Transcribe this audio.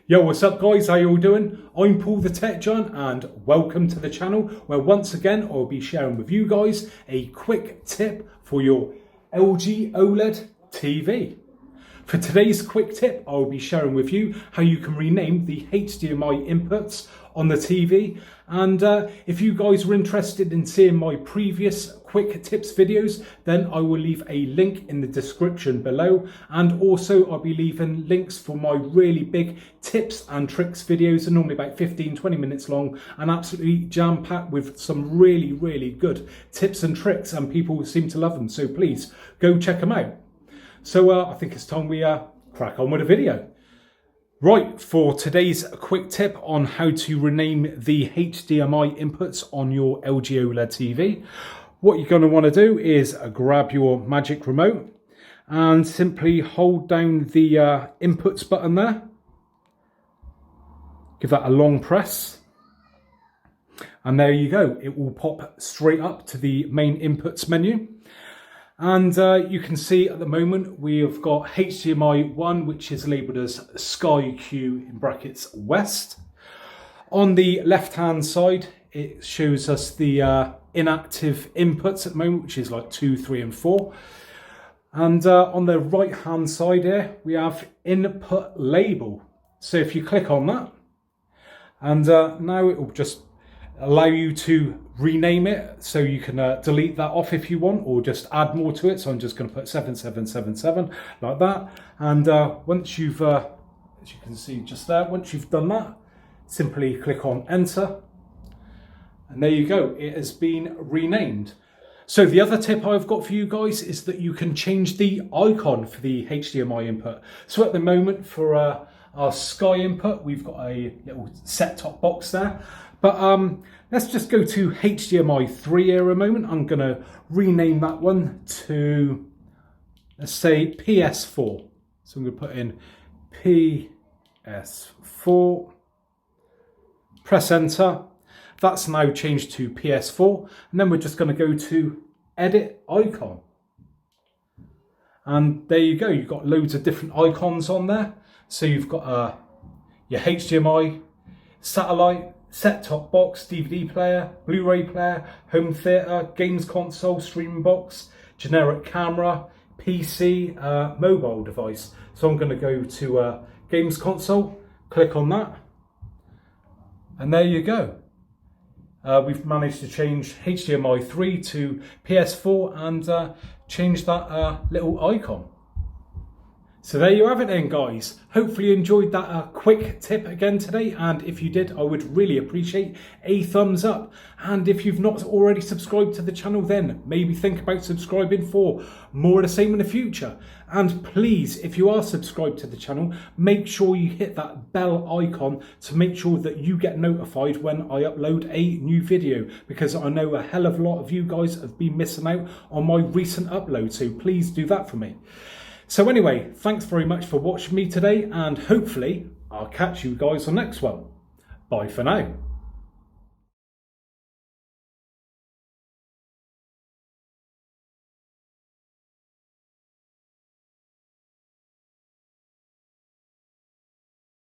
Yo, what's up guys, how you all doing? I'm Paul the Tech Giant and welcome to the channel where once again I'll be sharing with you guys a quick tip for your LG OLED TV. For today's quick tip, I'll be sharing with you how you can rename the HDMI inputs on the TV. And if you guys are interested in seeing my previous quick tips videos, then I will leave a link in the description below. And also I'll be leaving links for my really big tips and tricks videos. They're normally about 15-20 minutes long and absolutely jam-packed with some really good tips and tricks, and people seem to love them. So please go check them out. So I think it's time we crack on with the video. Right, for today's quick tip on how to rename the HDMI inputs on your LG OLED TV, what you're going to want to do is grab your magic remote and simply hold down the inputs button there. Give that a long press. And there you go. It will pop straight up to the main inputs menu. And you can see at the moment we have got HDMI 1, which is labelled as Sky Q in brackets West. On the left hand side it shows us the inactive inputs at the moment, which is like 2, 3 and 4. And on the right hand side here we have input label. So if you click on that, and now it will just allow you to rename it, so you can delete that off if you want, or just add more to it. So I'm just going to put 7777 like that. And once you've, as you can see just there, once you've done that, simply click on enter. And there you go, it has been renamed. So the other tip I've got for you guys is that you can change the icon for the HDMI input. So at the moment for our Sky input, we've got a little set-top box there. But let's just go to HDMI 3 here a moment. I'm going to rename that one to, let's say, PS4. So I'm going to put in PS4. Press enter. That's now changed to PS4. And then we're just going to go to edit icon. And there you go. You've got loads of different icons on there. So you've got your HDMI, satellite, set-top box, DVD player, Blu-ray player, home theatre, games console, streaming box, generic camera, PC, mobile device. So I'm going to go to games console, click on that, and there you go. We've managed to change HDMI 3 to PS4 and change that little icon. So there you have it then guys. Hopefully you enjoyed that quick tip again today, and if you did I would really appreciate a thumbs up. And if you've not already subscribed to the channel, then maybe think about subscribing for more of the same in the future. And please, if you are subscribed to the channel, make sure you hit that bell icon to make sure that you get notified when I upload a new video, because I know a hell of a lot of you guys have been missing out on my recent upload, so please do that for me. So anyway, thanks very much for watching me today, and hopefully I'll catch you guys on the next one. Bye for now.